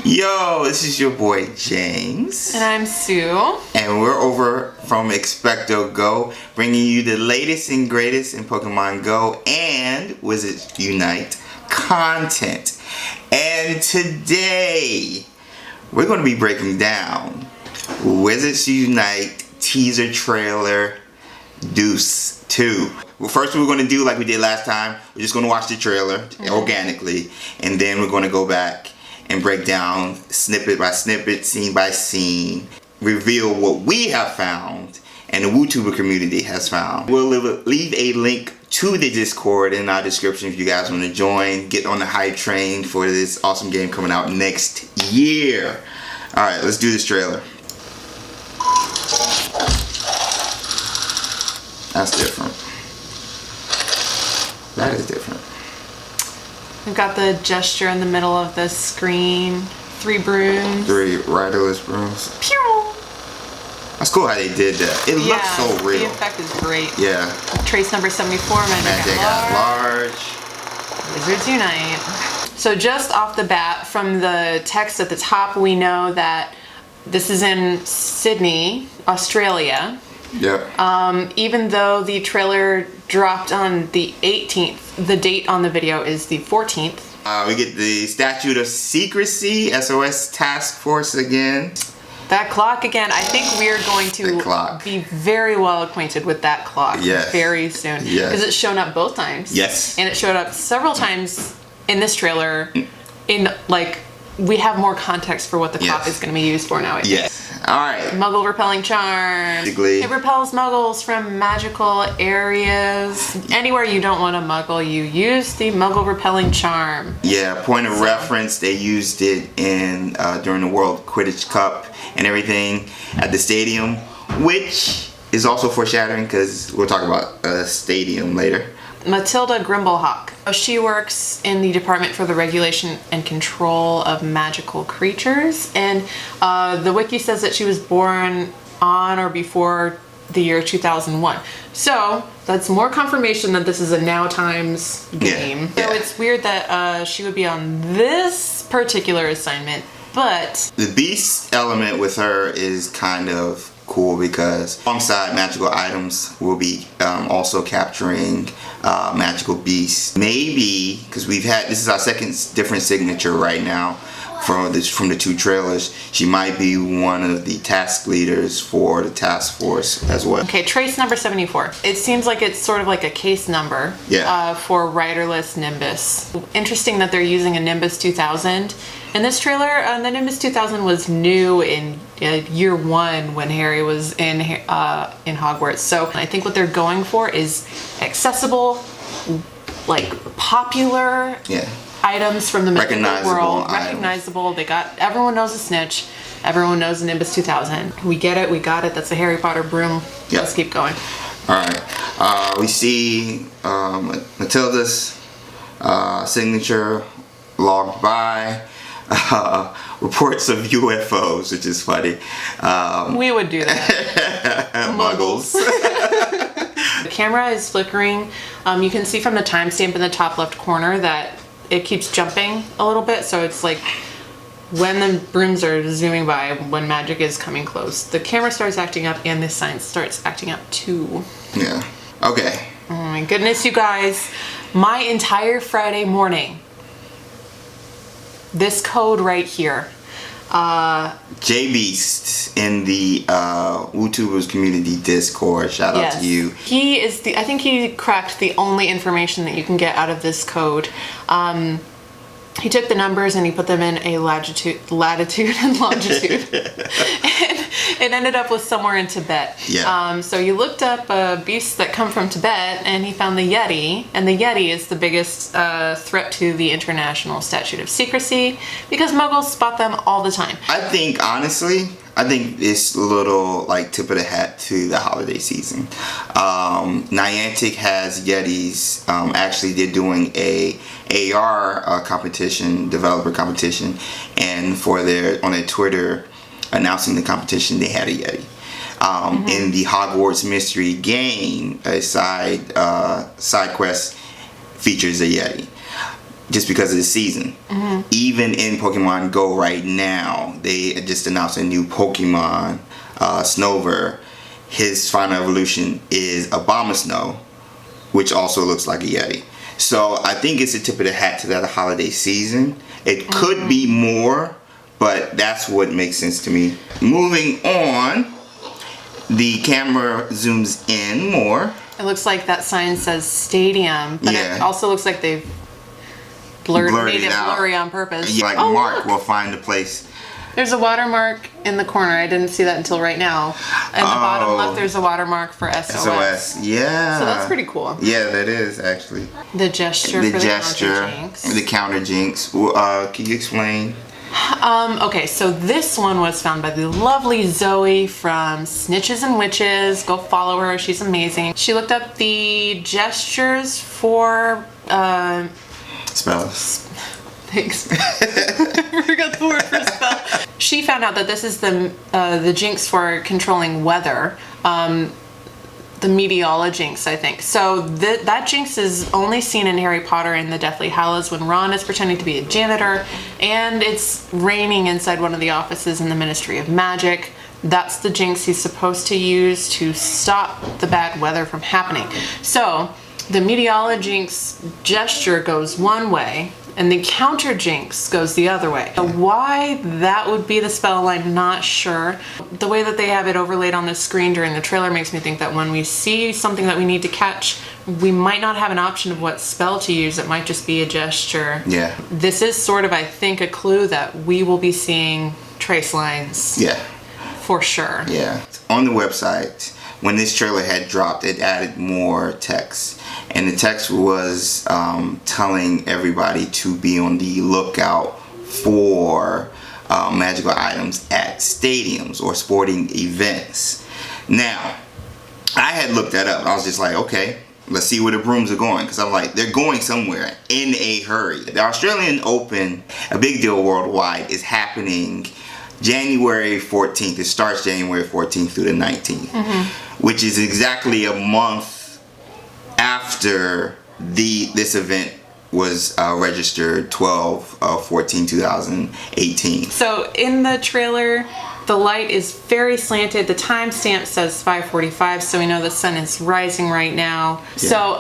Yo, this is your boy James. And I'm Sue. And we're over from XpectoGO, bringing you the latest and greatest in Pokemon Go and Wizards Unite content. And today, we're going to be breaking down Wizards Unite teaser trailer Deuce 2. Well, first we're going to do like we did last time. We're just going to watch the trailer organically, and then we're going to go back and break down snippet by snippet, scene by scene, reveal what we have found and the WooTuber community has found. We'll leave a link to the Discord in our description if you guys want to join. Get on the hype train for this awesome game coming out next year. Alright, let's do this trailer. That's different. That is different. We've got the gesture in the middle of the screen. 3 brooms. 3 riderless brooms. Pew! That's cool how they did that. It looks so real. The effect is great. Yeah. Trace number 74, Magic at large. Wizards Unite. So just off the bat, from the text at the top, we know that this is in Sydney, Australia. Yep. Even though the trailer dropped on the 18th, the date on the video is the 14th. We get the Statute of Secrecy, SOS Task Force again. That clock again. I think we're going to be very well acquainted with that clock very soon. Yes. Because it's shown up both times. Yes. And it showed up several times in this trailer. We have more context for what the clock is going to be used for now. Yes. Alright. Muggle repelling charm. Basically, it repels muggles from magical areas. Anywhere you don't want a muggle, you use the muggle repelling charm. Yeah, point of reference, they used it in during the World Quidditch Cup and everything at the stadium, which is also foreshadowing because we'll talk about a stadium later. Matilda Grimblehawk. She works in the Department for the Regulation and Control of Magical Creatures, and the wiki says that she was born on or before the year 2001. So that's more confirmation that this is a Now Times game. So it's weird that she would be on this particular assignment, but the beast element with her is kind of cool because alongside magical items we'll be also capturing magical beasts. Maybe because this is our second different signature right now from the 2 trailers. She might be one of the task leaders for the task force as well. Okay, trace number 74. It seems like it's sort of like a case number for Riderless Nimbus. Interesting that they're using a Nimbus 2000 in this trailer. The Nimbus 2000 was new in year 1 when Harry was in Hogwarts. So I think what they're going for is accessible, like popular items from the mythical world. Recognizable. Everyone knows a snitch. Everyone knows the Nimbus 2000. We get it. We got it. That's a Harry Potter broom. Yep. Let's keep going. Alright. We see Matilda's signature logged by. Reports of UFOs, which is funny. We would do that. Muggles. The camera is flickering. You can see from the timestamp in the top left corner that it keeps jumping a little bit, so it's like when the brooms are zooming by, when magic is coming close. The camera starts acting up and this sign starts acting up too. Yeah. Okay. Oh my goodness, you guys. My entire Friday morning, this code right here. J-Beast in the WooTubers community Discord. Shout out to you. I think he cracked the only information that you can get out of this code. He took the numbers and he put them in a latitude and longitude. And it ended up with somewhere in Tibet. Yeah. So you looked up beasts that come from Tibet and he found the Yeti. And the Yeti is the biggest threat to the International Statute of Secrecy because Muggles spot them all the time. I think, honestly, it's a little like tip of the hat to the holiday season. Niantic has Yetis. Actually, they're doing a AR competition, developer competition, and on their Twitter announcing the competition, they had a Yeti. In the Hogwarts mystery game, a side quest features a Yeti. just because of the season. Even in Pokemon Go right now, they just announced a new Pokemon, Snover. His final evolution is Abomasnow, which also looks like a Yeti. So I think it's a tip of the hat to that holiday season. It could be more, but that's what makes sense to me. Moving on, the camera zooms in more. It looks like that sign says stadium, but it also looks like they've made it blurry on purpose. Yeah, like Mark will find a place. There's a watermark in the corner. I didn't see that until right now. And the bottom left, there's a watermark for SOS. SOS, yeah. So that's pretty cool. Yeah, that is actually. The gesture for the counter jinx. The counter jinx. Can you explain? Okay, so this one was found by the lovely Zoe from Snitches and Witches. Go follow her. She's amazing. She looked up the gestures for... Spells. Thanks. I forgot the word for spell. She found out that this is the jinx for controlling weather. The Meteorologynx, I think. So that jinx is only seen in Harry Potter and the Deathly Hallows when Ron is pretending to be a janitor and it's raining inside one of the offices in the Ministry of Magic. That's the jinx he's supposed to use to stop the bad weather from happening. So the Meteorologynx gesture goes one way and the counter jinx goes the other way. Why that would be the spell line, not sure. The way that they have it overlaid on the screen during the trailer makes me think that when we see something that we need to catch, we might not have an option of what spell to use. It might just be a gesture. Yeah. This is sort of, I think, a clue that we will be seeing trace lines. Yeah. For sure. Yeah. On the website, when this trailer had dropped, it added more text. And the text was telling everybody to be on the lookout for magical items at stadiums or sporting events. Now, I had looked that up. I was just like, okay, let's see where the brooms are going. Because I'm like, they're going somewhere in a hurry. The Australian Open, a big deal worldwide, is happening January 14th. It starts January 14th through the 19th, which is exactly a month after this event was registered 12/14/2018. So in the trailer, the light is very slanted. The timestamp says 5:45, so we know the sun is rising right now. Yeah. So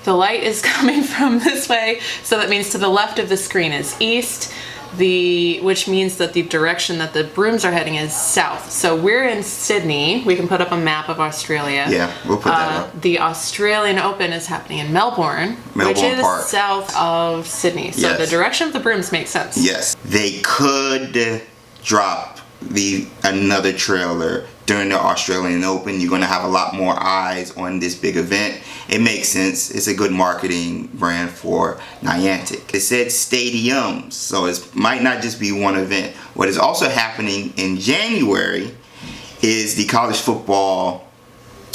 the light is coming from this way, so that means to the left of the screen is east. Which means that the direction that the brooms are heading is south. So we're in Sydney. We can put up a map of Australia. Yeah, we'll put that up. The Australian Open is happening in Melbourne, which is Park. South of Sydney. So the direction of the brooms makes sense. Yes, they could drop another trailer during the Australian Open. You're going to have a lot more eyes on this big event. It makes sense. It's a good marketing brand for Niantic. It said stadiums, so it might not just be one event. What is also happening in January is the college football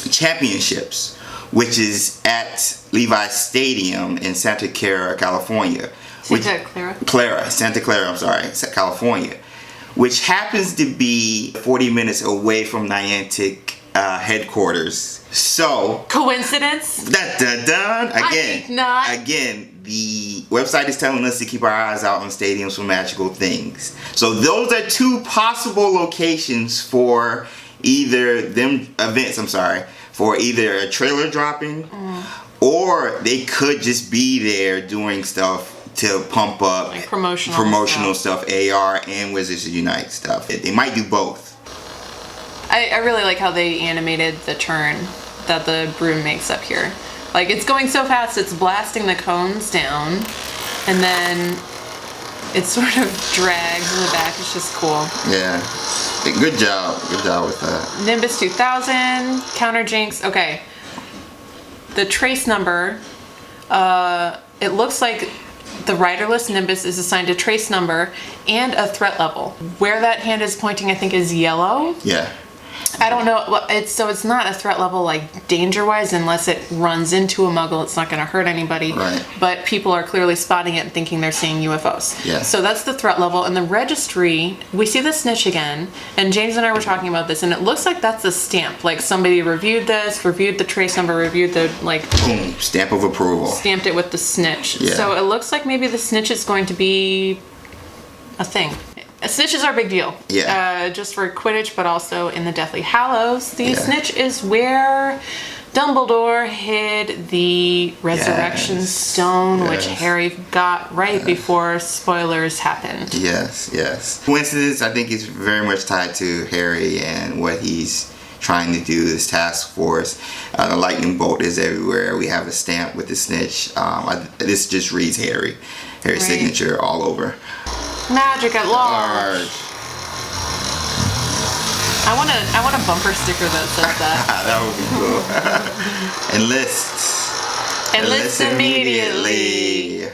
championships, which is at Levi's Stadium in Santa Clara, California. Santa Clara, I'm sorry, California. Which happens to be 40 minutes away from Niantic headquarters. So coincidence? Again, the website is telling us to keep our eyes out on stadiums for magical things. So those are two possible locations for either for either a trailer dropping, or they could just be there doing stuff to pump up like promotional stuff, AR and Wizards Unite stuff. They might do both. I really like how they animated the turn that the broom makes up here. Like, it's going so fast, it's blasting the cones down, and then it sort of drags in the back. It's just cool. Yeah. Good job with that. Nimbus 2000, Counter Jinx. Okay. The trace number, it looks like the Riderless Nimbus is assigned a trace number and a threat level. Where that hand is pointing, I think, is yellow. Yeah. I don't know. Well, it's not a threat level like danger-wise unless it runs into a muggle. It's not going to hurt anybody. Right. But people are clearly spotting it and thinking they're seeing UFOs. Yeah. So that's the threat level. In the registry, we see the snitch again. And James and I were talking about this, and it looks like that's a stamp. Like somebody reviewed this, reviewed the trace number, reviewed the boom, stamp of approval. Stamped it with the snitch. Yeah. So it looks like maybe the snitch is going to be a thing. Snitches are a big deal. Yeah. Just for Quidditch, but also in the Deathly Hallows. The snitch is where Dumbledore hid the Resurrection Stone, which Harry got right before spoilers happened. Yes. Coincidence, I think, is very much tied to Harry and what he's trying to do, this task force. The lightning bolt is everywhere. We have a stamp with the snitch. This just reads Harry's signature all over. Magic at large. I want a bumper sticker that says that. That would be cool. Enlist immediately.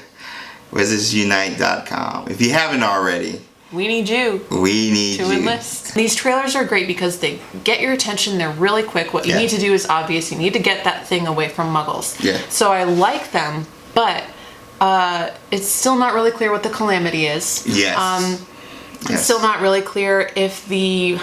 WizardsUnite.com. If you haven't already, we need you. To enlist. These trailers are great because they get your attention. They're really quick. What you need to do is obvious. You need to get that thing away from muggles. Yeah. So I like them, but it's still not really clear what the calamity is. Yes. It's still not really clear if the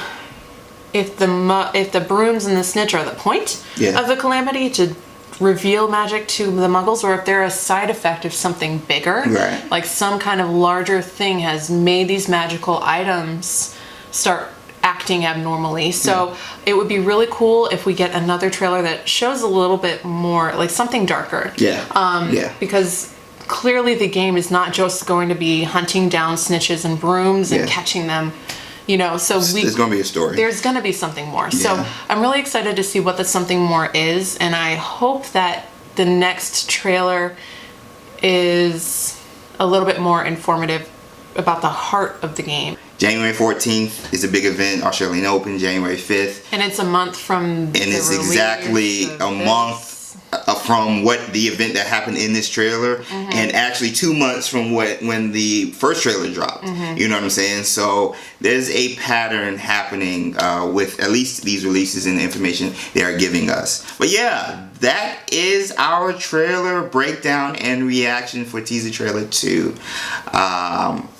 brooms and the snitch are the point of the calamity to reveal magic to the muggles, or if they're a side effect of something bigger. Right. Like some kind of larger thing has made these magical items start acting abnormally. So it would be really cool if we get another trailer that shows a little bit more, like something darker. Because clearly the game is not just going to be hunting down snitches and brooms and catching them. So there's going to be a story. There's going to be something more. So I'm really excited to see what the something more is, and I hope that the next trailer is a little bit more informative about the heart of the game. January 14th is a big event, Australian Open, January 5th. And it's a month from And it's exactly a month from what the event that happened in this trailer, and actually 2 months from when the first trailer dropped. You know what I'm saying? So there's a pattern happening with at least these releases and the information they are giving us. But yeah, that is our trailer breakdown and reaction for teaser trailer 2.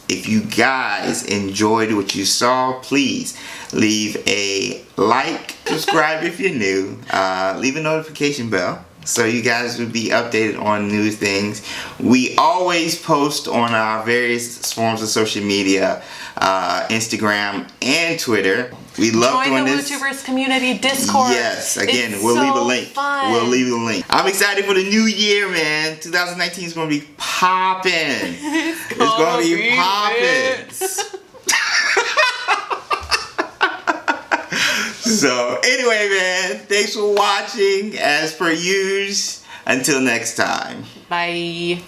If you guys enjoyed what you saw, please leave a like, subscribe if you're new, leave a notification bell so you guys will be updated on new things. We always post on our various forms of social media, Instagram and Twitter. We love doing this. Join the WooTubers community Discord. Yes, again, we'll leave a link. We'll leave a link. I'm excited for the new year, man. 2019 is going to be popping. It's going to be popping. So, anyway, man, thanks for watching. As per usual, until next time. Bye.